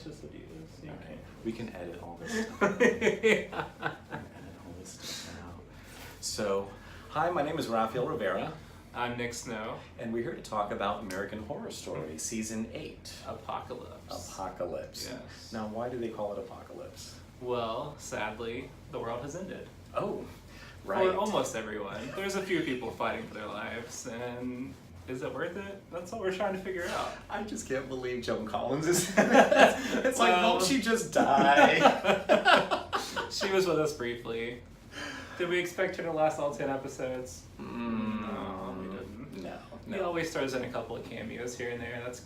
let's just do this. You All can. right. We can edit all this stuff. We can edit all this stuff out. So, hi, my name is Rafael Rivera, I'm Nick Snow. and we're here to talk about American Horror Story, Season 8, Apocalypse. Apocalypse. Yes. Now, why do they call it Apocalypse? Well, sadly, the world has ended. Oh, right. For almost everyone. There's a few people fighting for their lives, and is it worth it? That's what we're trying to figure out. I just can't believe Joan Collins is in it. It's like, Well- won't she just die? She was with us briefly. Did we expect her to last all 10 episodes? No, we didn't. No, He no. always throws in a couple of cameos here and there. That's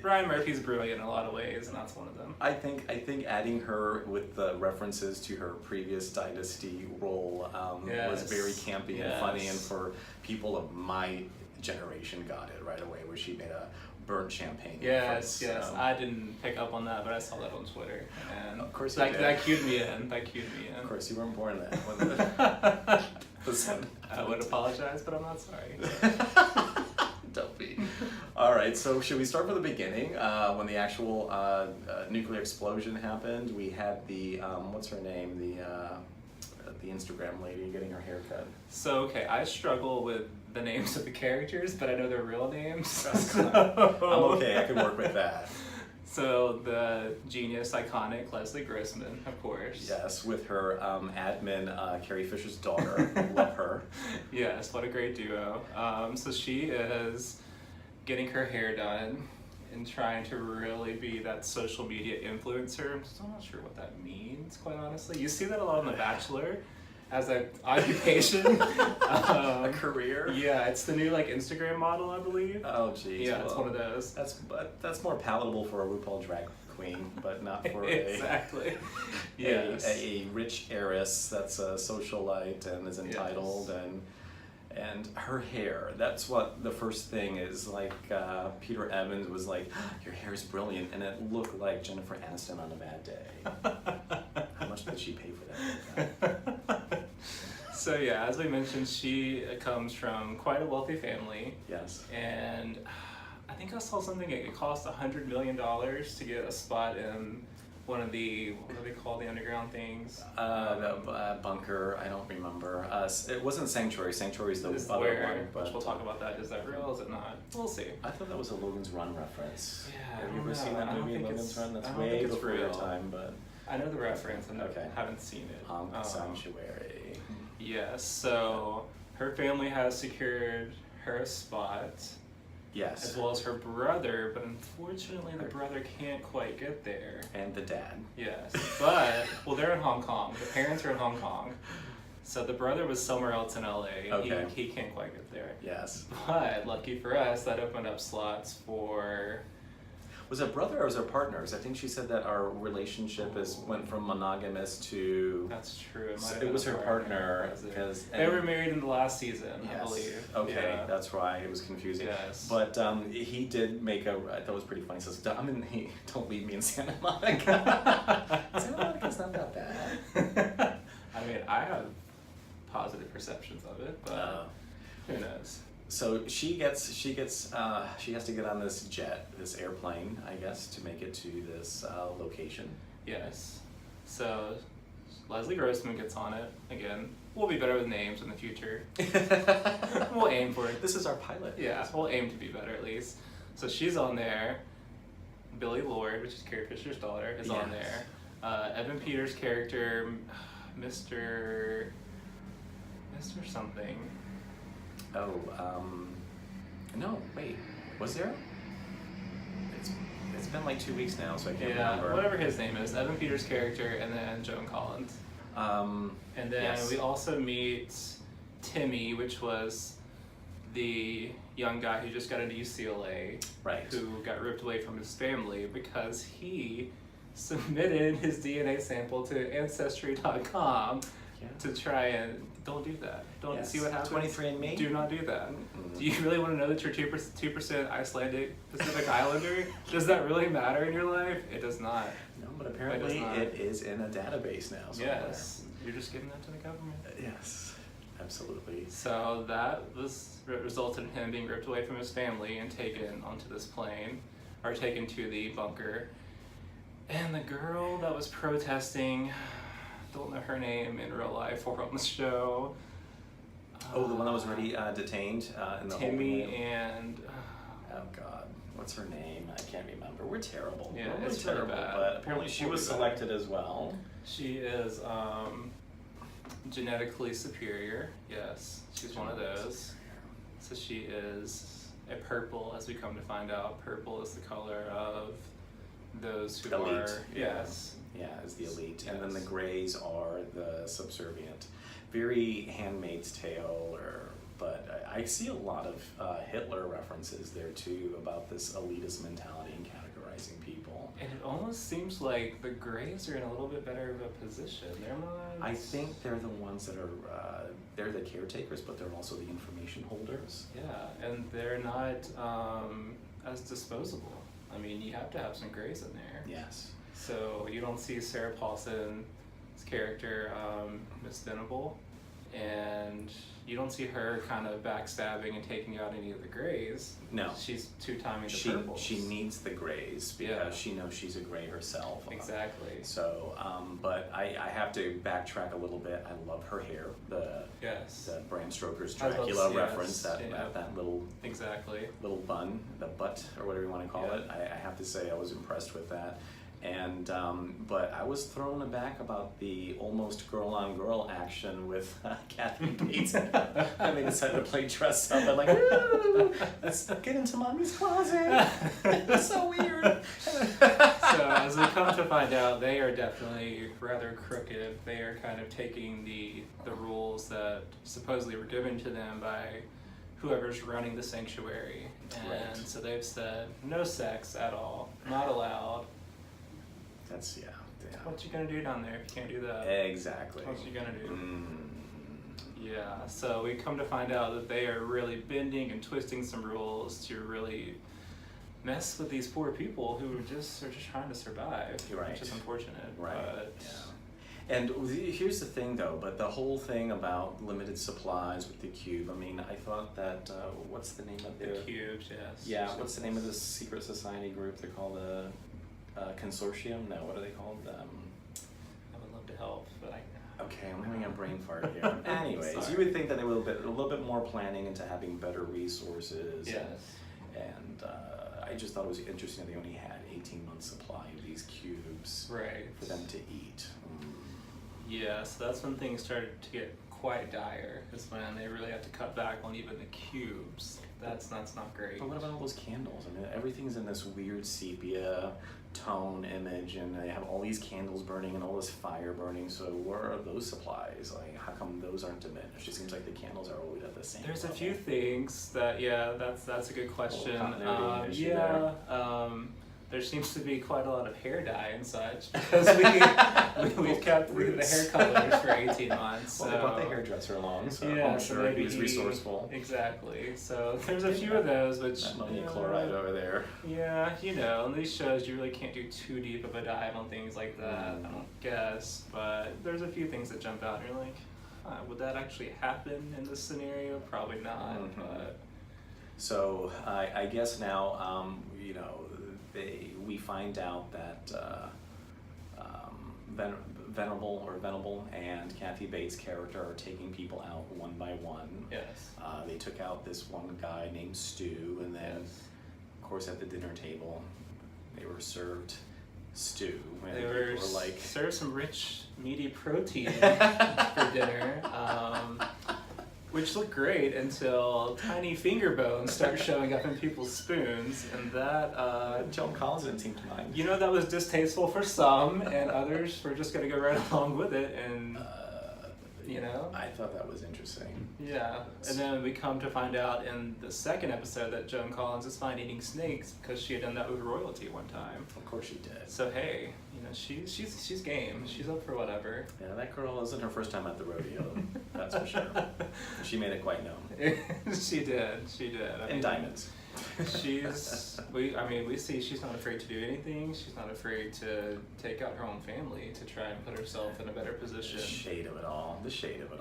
Ryan Murphy's brilliant in a lot of ways, and that's one of them. I think adding her with the references to her previous Dynasty role was Yes. very campy and funny, and Yes. for people of my generation got it right away, where she made a burnt champagne Yes, reference, yes. I didn't pick up on that, but I saw that on Twitter, and Of course you that did. that cued me in. That cued me in. Of course, you weren't born then. When Listen, I would apologize, but I'm not sorry. don't be. All right, so should we start from the beginning? When the actual nuclear explosion happened, we had the what's her name, the Instagram lady getting her hair cut. So okay, I struggle with the names of the characters, but I know their real names. I'm okay. I can work with that. So the genius, iconic Leslie Grossman, of course. Yes, with her admin Carrie Fisher's daughter. Love her. Yes, what a great duo. So she is getting her hair done and trying to really be that social media influencer. I'm still not sure what that means, quite honestly. You see that a lot on The Bachelor as an occupation. A career. Yeah, it's the new like Instagram model, I believe. Oh, geez. Yeah, it's well, one of those. That's more palatable for a RuPaul drag queen, but not for Exactly. a, Yes. a rich heiress that's a socialite and is entitled and her hair. That's what the first thing is. Like Peter Evans was like, "Your hair is brilliant," and it looked like Jennifer Aniston on a bad day. How much did she pay for that? So yeah, as we mentioned, she comes from quite a wealthy family, Yes. and I think I saw something. It cost $100 million to get a spot in one of the what do they call the underground things? The bunker. I don't remember. It wasn't Sanctuary. Sanctuary's the Is other where, one. But which we'll talk about that. Is that real? Is it not? We'll see. I thought that was a Logan's Run reference. Yeah, I Have you don't ever seen know. I that don't movie, think Logan's it's- Run? That's I don't way think it's before your real. time, but I know the reference and Okay. haven't seen it. Sanctuary. Yes. So her family has secured her a spot, Yes. as well as her brother, but unfortunately the brother can't quite get there. And the dad. Yes, but, well, they're in Hong Kong. The parents are in Hong Kong. So the brother was somewhere else in LA. Okay. He can't quite get there. Yes. But, lucky for us, that opened up slots for... Was it brother or was it partners? I think she said that our relationship went from monogamous to. That's true. It, might have It been was a her partner was it? because They were married in the last season, I Yes. believe. Okay, Yeah. that's why it was confusing. Yes. But he did make I thought it was pretty funny. He says, "Don't leave me in Santa Monica." Santa Monica's not that bad. I mean, I have positive perceptions of it, but who knows? So she has to get on this this airplane, I guess, to make it to this location. Yes. So Leslie Grossman gets on it. Again, we'll be better with names in the future. We'll aim for it. This is our pilot. Yeah, we'll aim to be better at least. So she's on there. Billy Lord, which is Carrie Fisher's daughter, is on Yes. there. Evan Peters' character, Mr. something. Oh, no, wait, was there? It's been like 2 weeks now, so I can't remember. Whatever his name is, Evan Peters' character, and then Joan Collins. And then yes. we also meet Timmy, which was the young guy who just got into UCLA, Right. who got ripped away from his family because he submitted his DNA sample to Ancestry.com Yeah. to try and don't do that. Don't Yes. see what happens. 23andMe? Do not do that. Mm-mm. Do you really want to know that you're 2% Icelandic Pacific Islander? Does that really matter in your life? It does not. No, but apparently not. it is in a database now. Somewhere. Yes, you're just giving that to the government. Yes, absolutely. So that resulted in him being ripped away from his family and taken onto this plane, or taken to the bunker. And the girl that was protesting, don't know her name in real life or on the show. Oh, the one that was already detained in the Timmy holding room? and Oh God, what's her name? I can't remember. We're terrible. Yeah, We're really it's really terrible. bad. But apparently she We'll was be back. selected as well. she is genetically superior. Yes, she's one of those. So she is a purple, as we come to find out. Purple is the color of those who Elite, are yeah. yes. Yeah, is the elite, and then the Yes. grays are the subservient. Very Handmaid's Tale, but I see a lot of Hitler references there too about this elitist mentality and categorizing people. And it almost seems like the Greys are in a little bit better of a position. They're not. I think they're the ones that are they're the caretakers, but they're also the information holders. Yeah, and they're not as disposable. I mean, you have to have some Greys in there. Yes. So you don't see Sarah Paulson's character, Miss Venable, and you don't see her kind of backstabbing and taking out any of the Greys. No. She's two-timing the purples. She needs the grays because Yeah. she knows she's a gray herself. Exactly. So, but I have to backtrack a little bit. I love her hair. Yes. The Bram Stoker's I love- Dracula yes, reference. That yeah. that little Exactly. bun, the butt, or whatever you want to call Yeah. it. I have to say I was impressed with that. And but I was thrown aback about the almost girl-on-girl action with Kathy Bates. I mean, decided to play dress up. I'm like, ooh, let's get into mommy's closet. It's so weird. So as we come to find out, they are definitely rather crooked. They are kind of taking the rules that supposedly were given to them by whoever's running the sanctuary. And Right. so they've said, no sex at all, not allowed. That's yeah. What you gonna do down there if you can't do that? Exactly. What you gonna do? Mm. Yeah, so we come to find out that they are really bending and twisting some rules to really mess with these poor people who are just trying to survive, Right. which is unfortunate. Right. But Yeah. And here's the thing, though. But the whole thing about limited supplies with the cube. I mean, I thought that what's the name of the cubes, yes. Yeah. What's the name of this secret society group? They're called a consortium. No, what are they called? I would love to help, but Okay, I'm having a brain fart here. Anyways, Sorry. you would think that they would a little bit more planning into having better resources. yes. And I just thought it was interesting that they only had 18 months supply of these cubes Right. for them to eat. Yeah, so that's when things started to get quite dire. Is when they really had to cut back on even the cubes. That's not great. But what about all those candles? I mean, everything's in this weird sepia tone image, and they have all these candles burning and all this fire burning. So where are those supplies? Like, how come those aren't diminished? It seems like the candles are always at the same There's a level. few things that that's a good question. continuity issue Yeah, there seems to be quite a lot of hair dye and such because we've kept the hair colors for 18 months. Well, So. they brought the hairdresser along, so Yeah, I'm so sure maybe he was resourceful. Exactly. So there's a few of those, which That ammonium chloride over there. Yeah, in these shows you really can't do too deep of a dive on things like that, I don't guess. But there's a few things that jump out and you're like, would that actually happen in this scenario? Probably not. Mhm. But So I guess now, we find out that Venable and Kathy Bates' character are taking people out one by one. yes. They took out this one guy named Stu, and then, Yes. of course, at the dinner table, they were served stew. And They people were like, served some rich, meaty protein for dinner, which looked great until tiny finger bones start showing up in people's spoons, and that Joan Collins didn't seem to mind. that was distasteful for some, and others were just gonna go right along with it, and I thought that was interesting. yeah. And then we come to find out in the second episode that Joan Collins is fine eating snakes because she had done that with royalty one time. Of course she did. So hey, she's game. She's up for whatever. Yeah, that girl isn't her first time at the rodeo, that's for sure. She made it quite known. She did. I And mean, diamonds. we see she's not afraid to do anything. She's not afraid to take out her own family to try and put herself in a better position. The shade of it all.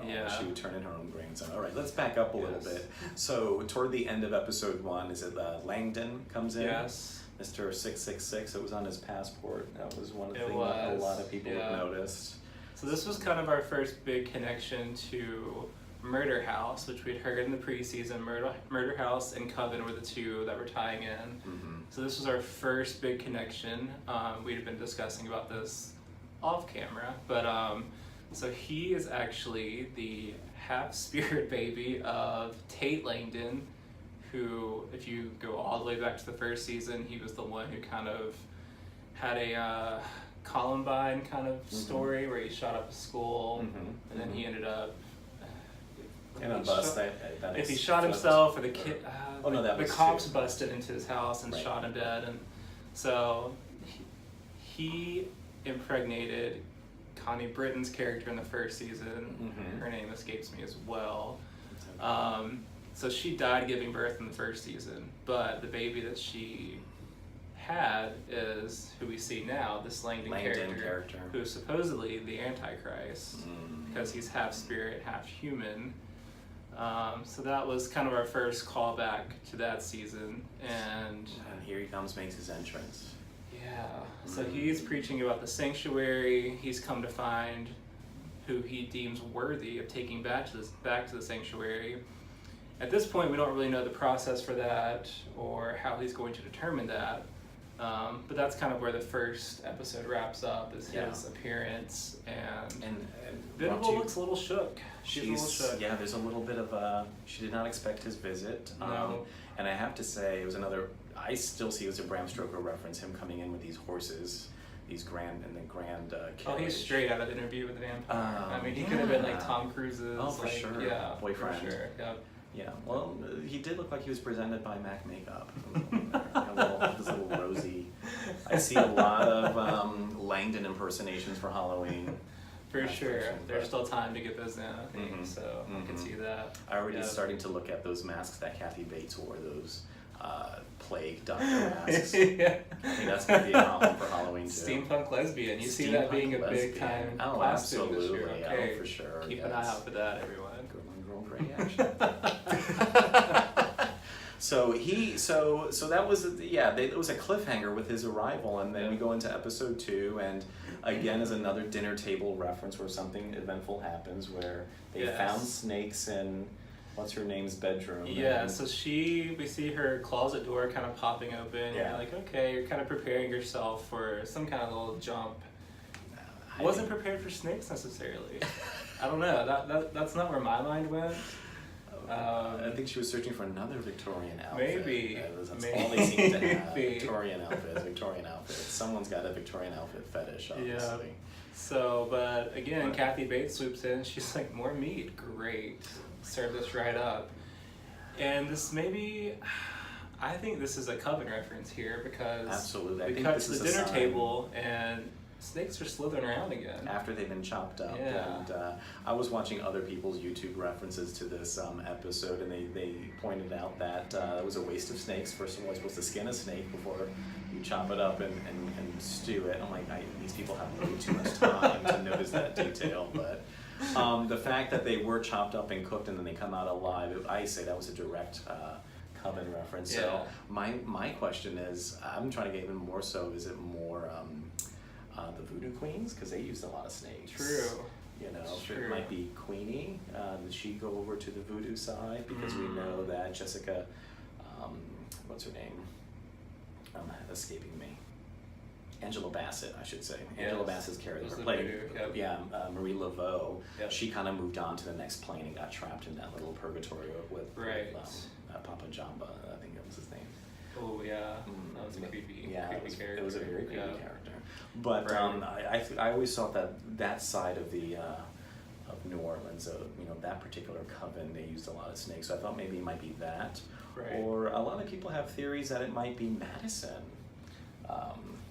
Yeah. She would turn in her own grandson. All right, let's back up a little Yes. bit. So toward the end of episode 1, is it Langdon comes in? Yes. Mr. 666. It was on his passport. That was one of the It things that a was, lot of people yeah. have noticed. So this was kind of our first big connection to Murder House, which we'd heard in the preseason. Murder House and Coven were the two that were tying in. Mm-hmm. So this was our first big connection. We'd have been discussing about this off camera, but so he is actually the half-spirit baby of Tate Langdon, who, if you go all the way back to the first season, he was the one who kind of had a Columbine kind of story where he shot up a school, and then he ended up in a bus. If he shot himself or the kid, oh no, that the was cops too. busted into his house and shot him dead, and so he impregnated Connie Britton's character in the first season. Her name escapes me as well. So she died giving birth in the first season, but the baby that she had is who we see now, this Langdon character, who is supposedly the Antichrist, because he's half spirit, half human. So that was kind of our first callback to that season, and here he comes, makes his entrance. Yeah, so he's preaching about the sanctuary. He's come to find who he deems worthy of taking back to the sanctuary. At this point, we don't really know the process for that or how he's going to determine that. But that's kind of where the first episode wraps up, is his appearance, and Venable looks a little shook. She's a little shook. Yeah, there's a little bit of she did not expect his visit. No. And I have to say, it was another, I still see it as a Bram Stoker reference, him coming in with these horses, these grand carriage. Oh, he's straight out of Interview with the Vampire. I mean, he could have been like Tom Cruise's for sure. Boyfriend. For sure, yeah. Yeah, well, he did look like he was presented by MAC Makeup. This little rosy. I see a lot of Langdon impersonations for Halloween. For sure. There's still time to get those in, I think, so I can see that. I already starting to look at those masks that Kathy Bates wore, those plague doctor masks. Yeah. I think that's going to be a problem for Halloween too. Steampunk lesbian. You see that being a big time costume this year. Okay. Oh, for sure. Keep an eye out for that, everyone. Girl reaction. So that was it was a cliffhanger with his arrival, and then we go into episode 2, and again is another dinner table reference where something eventful happens, where they found snakes in what's her name's bedroom. Yeah, so we see her closet door kind of popping open. Yeah. You're like, okay, you're kind of preparing yourself for some kind of little jump. I wasn't prepared for snakes necessarily. I don't know. That's not where my mind went. I think she was searching for another Victorian outfit. Maybe. That's all they seem to have. Victorian outfits. Someone's got a Victorian outfit fetish, obviously. Yeah. So, but again, Kathy Bates swoops in. She's like, more meat. Great. Serve this right up. And this I think this is a Coven reference here because absolutely. we cut to the dinner table and snakes are slithering around again. After they've been chopped up. Yeah. And I was watching other people's YouTube references to this episode, and they pointed out that it was a waste of snakes. First of all, you're supposed to skin a snake before you chop it up and stew it. I'm like, these people have way too much time to notice that detail. But the fact that they were chopped up and cooked and then they come out alive, I say that was a direct Coven reference. Yeah. So my question is, I'm trying to get even more so, is it more the Voodoo Queens, because they used a lot of snakes. True. You know, it might be Queenie. Did she go over to the voodoo side? Because we know that Jessica, what's her name? Escaping me. Angela Bassett, I should say. Angela Bassett's character played. Marie Laveau. Yep. She kind of moved on to the next plane and got trapped in that little purgatory with Papa Jamba. I think that was his name. Oh yeah, that was a creepy character. It was a very creepy character. But I always thought that side of the of New Orleans, that particular coven, they used a lot of snakes. So I thought maybe it might be that, or a lot of people have theories that it might be Madison.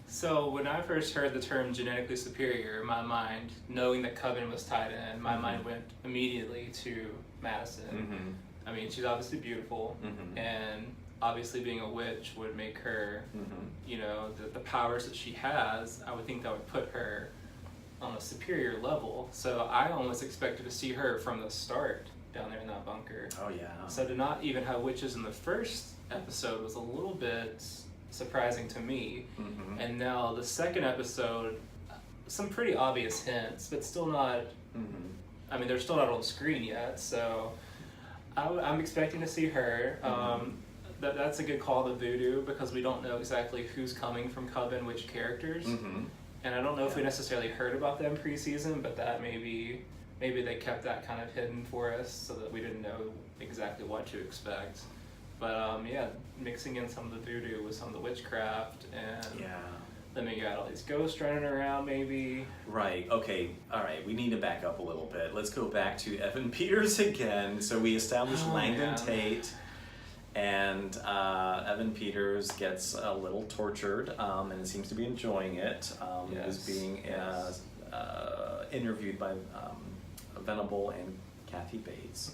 So when I first heard the term genetically superior, my mind, knowing that Coven was tied in, my mind went immediately to Madison. I mean, she's obviously beautiful, and obviously being a witch would make her, the powers that she has, I would think that would put her on a superior level. So I almost expected to see her from the start down there in that bunker. Oh yeah. So to not even have witches in the first episode was a little bit surprising to me. Mm-hmm. And now the second episode, some pretty obvious hints, but still not. Mm-hmm. I mean, they're still not on screen yet, so I'm expecting to see her. That's a good call to Voodoo, because we don't know exactly who's coming from Coven, which characters. Mm-hmm. And I don't know if we necessarily heard about them preseason, but that maybe they kept that kind of hidden for us so that we didn't know exactly what to expect. But yeah, mixing in some of the voodoo with some of the witchcraft, and then we got all these ghosts running around maybe. Right, okay, alright, we need to back up a little bit. Let's go back to Evan Peters again. So we established Langdon Tate, and Evan Peters gets a little tortured, and seems to be enjoying it. He was being interviewed by Venable and Kathy Bates.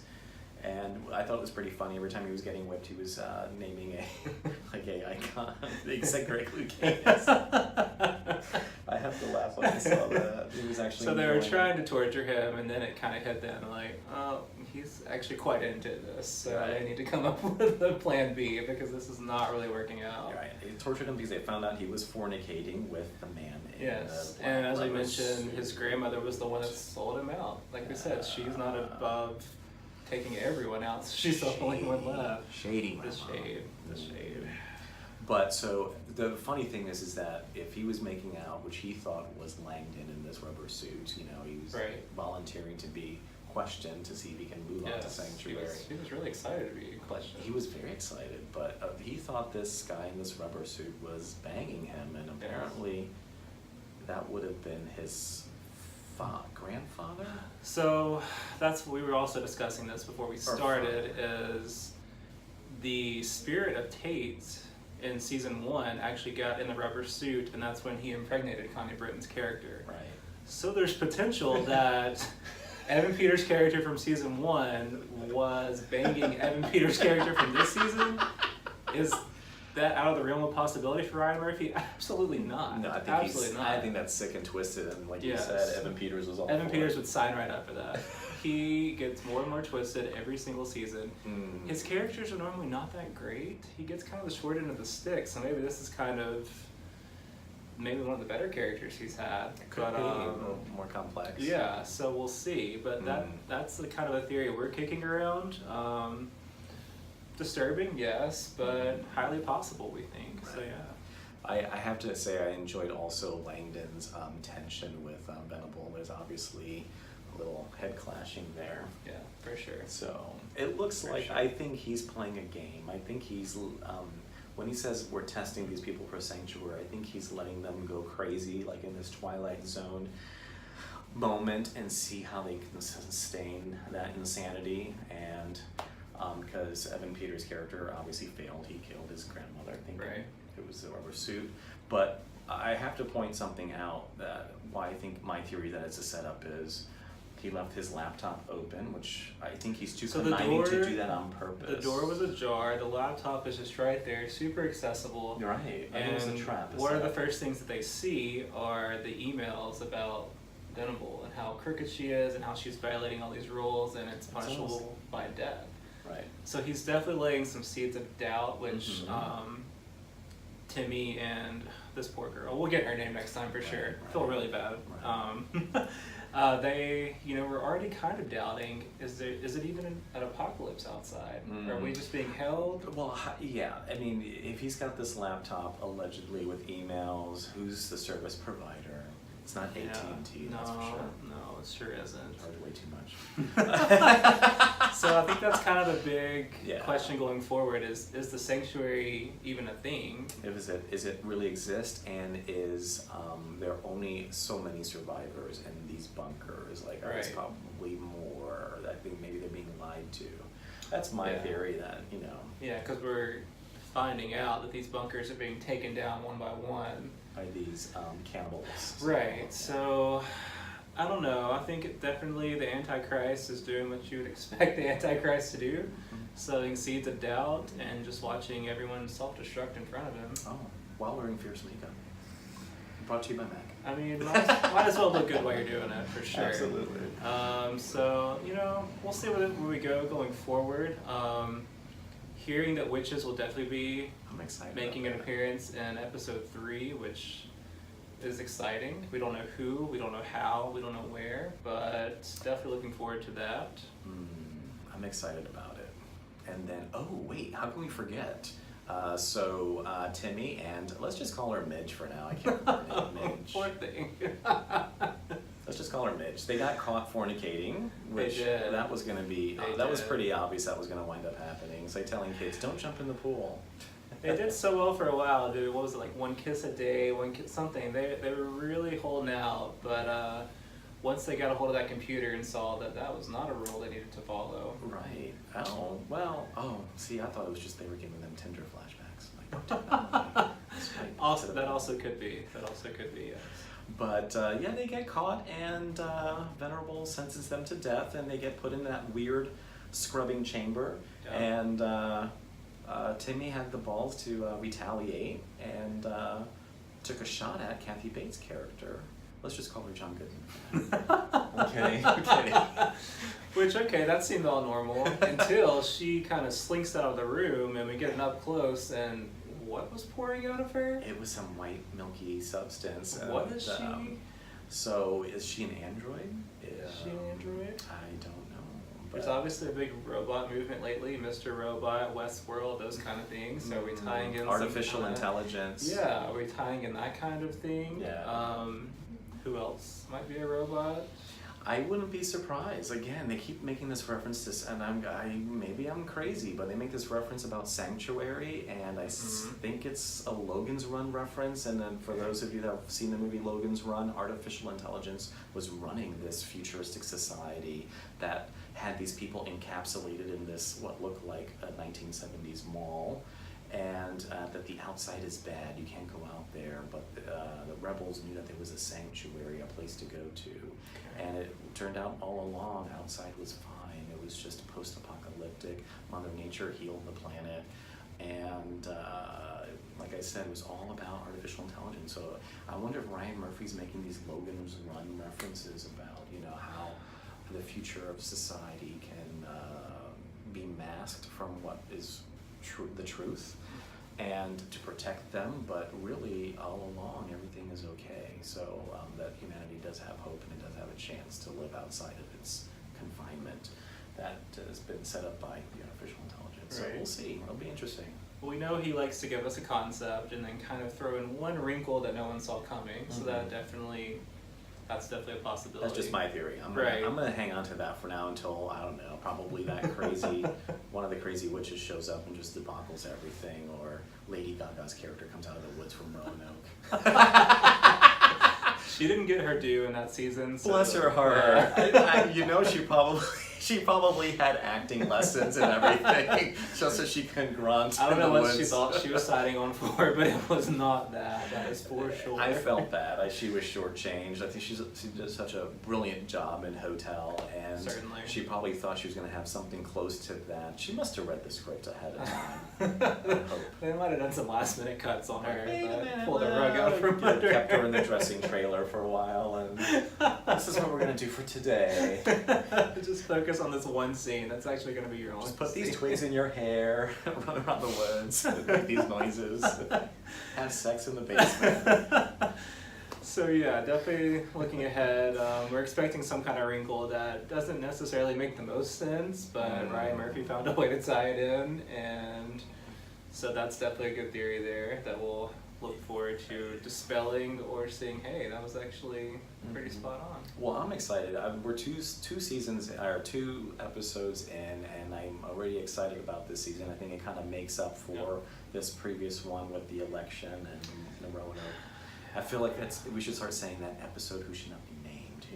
And I thought it was pretty funny. Every time he was getting whipped, he was naming a gay icon. Except Greg Louganis. I have to laugh when I saw that. He was actually. So they were trying to torture him, and then it kind of hit them like, oh, he's actually quite into this. So they need to come up with a plan B, because this is not really working out. Right. They tortured him because they found out he was fornicating with the man. Yes, and as I mentioned, his grandmother was the one that sold him out. Like we said, she's not above taking everyone out, so she's the only one left. Shady. The shade. But so the funny thing is that if he was making out, which he thought was Langdon in this rubber suit, you know, he was volunteering to be questioned to see if he can move on to Sanctuary. He was really excited to be questioned. He was very excited, but he thought this guy in this rubber suit was banging him, and apparently that would have been his grandfather? So we were also discussing this before we started, is the spirit of Tate in season 1 actually got in the rubber suit, and that's when he impregnated Connie Britton's character. Right. So there's potential that Evan Peters' character from season 1 was banging Evan Peters' character from this season. Is that out of the realm of possibility for Ryan Murphy? Absolutely not. No, I think absolutely not. I think that's sick and twisted, and like you said, Evan Peters was all Evan Peters would sign right up for that. He gets more and more twisted every single season. His characters are normally not that great. He gets kind of the short end of the stick, so maybe this is kind of maybe one of the better characters he's had. Could be a little more complex. Yeah, so we'll see. But that's the kind of a theory we're kicking around. Disturbing, yes, but highly possible, we think. Right. So yeah. I have to say I enjoyed also Langdon's tension with Venable. There's obviously a little head clashing there. Yeah, for sure. So it looks like I think he's playing a game. I think he's when he says we're testing these people for Sanctuary, I think he's letting them go crazy, like in this Twilight Zone moment, and see how they can sustain that insanity. And because Evan Peters' character obviously failed. He killed his grandmother, I think. Right. It was the rubber suit. But I have to point something out, that why I think my theory that it's a setup is he left his laptop open, which I think he's too conniving to do that on purpose. The door was ajar, the laptop is just right there, super accessible. You're right. I think it was a trap. One of the first things that they see are the emails about Venable and how crooked she is and how she's violating all these rules, and it's punishable by death. Right. So he's definitely laying some seeds of doubt, which Timmy and this poor girl, we'll get her name next time for sure. I feel really bad. Right. They, were already kind of doubting, is it even an apocalypse outside? Are we just being held? Well, yeah. I mean, if he's got this laptop allegedly with emails, who's the service provider? It's not AT&T, that's for sure. No, it sure isn't. Charge way too much. So I think that's kind of the big question going forward, is the Sanctuary even a thing? Is it really exist, and is there only so many survivors in these bunkers? Like, there's probably more. I think maybe they're being lied to. That's my theory, that, Yeah, because we're finding out that these bunkers are being taken down one by one. By these cannibals. Right, so I don't know. I think definitely the Antichrist is doing what you would expect the Antichrist to do, sowing seeds of doubt and just watching everyone self-destruct in front of him. Oh, while wearing fierce makeup. Brought to you by Mac. I mean, might as well look good while you're doing it, for sure. Absolutely. So, we'll see where we go going forward. hearing that witches will definitely be I'm excited. making an about that. appearance in episode 3, which is exciting. We don't know who, we don't know how, we don't know where, but definitely looking forward to that. I'm excited about it. And then, oh wait, how can we forget? Timmy and let's just call her Midge for now. I can't remember her name. Midge. Poor thing. Let's just call her Midge. They got caught fornicating, which They did. that was going to be. They that was did. pretty obvious. That was going to wind up happening. It's like telling kids, "Don't jump in the pool." They did so well for a while, dude. What was it, like one kiss a day, one kiss something? They were really holding out, but once they got a hold of that computer and saw that that was not a rule they needed to follow. Right. Oh well. Oh, see, I thought it was just they were giving them Tinder flashbacks. Like, don't do that. Also, that also could be. That also could be. Yes. But yeah, they get caught, and Venerable sentences them to death, and they get put in that weird scrubbing chamber. Yeah. And Timmy had the balls to retaliate and took a shot at Kathy Bates' character. Let's just call her John Goodman. Okay. Which, okay, that seemed all normal until she kind of slinks out of the room and we get an up close and what was pouring out of her? It was some white milky substance. What is she? So is she an android? Is she an android? I don't know. There's obviously a big robot movement lately, Mr. Robot, Westworld, those kind of things. So are we tying in artificial some kinda, intelligence? Yeah, are we tying in that kind of thing? Yeah. Who else might be a robot? I wouldn't be surprised. Again, they keep making this reference to, and maybe I'm crazy, but they make this reference about Sanctuary, and I think it's a Logan's Run reference. And then for those of you that have seen the movie Logan's Run, artificial intelligence was running this futuristic society that had these people encapsulated in this what looked like a 1970s mall. And that the outside is bad, you can't go out there, but the rebels knew that there was a sanctuary, a place to go to. And it turned out all along, outside was fine. It was just post-apocalyptic. Mother Nature healed the planet. And like I said, it was all about artificial intelligence. So I wonder if Ryan Murphy's making these Logan's Run references about, how the future of society can be masked from what is the truth, and to protect them, but really all along everything is okay. So that humanity does have hope and it does have a chance to live outside of its confinement that has been set up by the artificial intelligence. So Right. we'll see. It'll be interesting. Well, we know he likes to give us a concept and then kind of throw in one wrinkle that no one saw coming. So that's definitely a possibility. That's just my theory. I'm gonna hang on to that for now until, I don't know, probably that crazy one of the crazy witches shows up and just debacles everything, or Lady Gaga's character comes out of the woods from Roanoke. She didn't get her due in that season. So Bless her heart. She probably had acting lessons and everything just so she can grunt. I don't know in the what she woods. thought she was signing on for, but it was not that. That is for sure. I felt bad. She was shortchanged. I think she did such a brilliant job in Hotel, and Certainly. she probably thought she was going to have something close to that. She must have read the script ahead of time. I hope. They might have done some last minute cuts on her, Wait a but minute, pulled the rug out from under kept her in the dressing trailer for a while, and this is what we're going to do for today. Just focus on this one scene. That's actually going to be your own. Just put these scene. twigs in your hair, run around the woods, make these noises, have sex in the basement. So yeah, definitely looking ahead. We're expecting some kind of wrinkle that doesn't necessarily make the most sense, but Ryan Murphy found a way to tie it in, and so that's definitely a good theory there that we'll look forward to dispelling or saying, hey, that was actually pretty spot on. Well, I'm excited. We're two episodes in, and I'm already excited about this season. I think it kind of makes up for this previous one with the election and the Roanoke. I feel like we should start saying that episode who should not be named,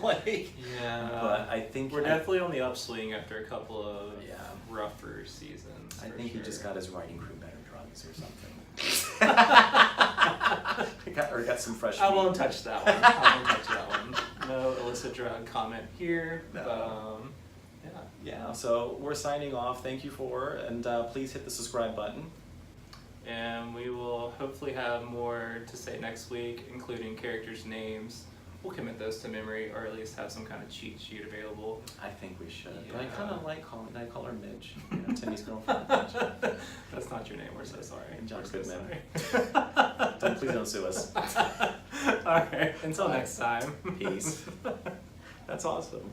like. Yeah. But I think we're definitely on the upswing after a couple of rougher seasons. I think he just got his writing crew better drugs or something. or got some fresh I meat. won't touch that one. No illicit drug comment here. No. But, yeah, so we're signing off. Thank you and please hit the subscribe button. And we will hopefully have more to say next week, including characters' names we'll commit those to memory, or at least have some kind of cheat sheet available. I think we should. But I Yeah. kind of like calling. I call her Midge. You know, Timmy's girlfriend. Midge. That's not your name. We're so sorry. And John We're so Goodman. sorry. Please don't sue us. All right. Until next time. Peace. That's awesome.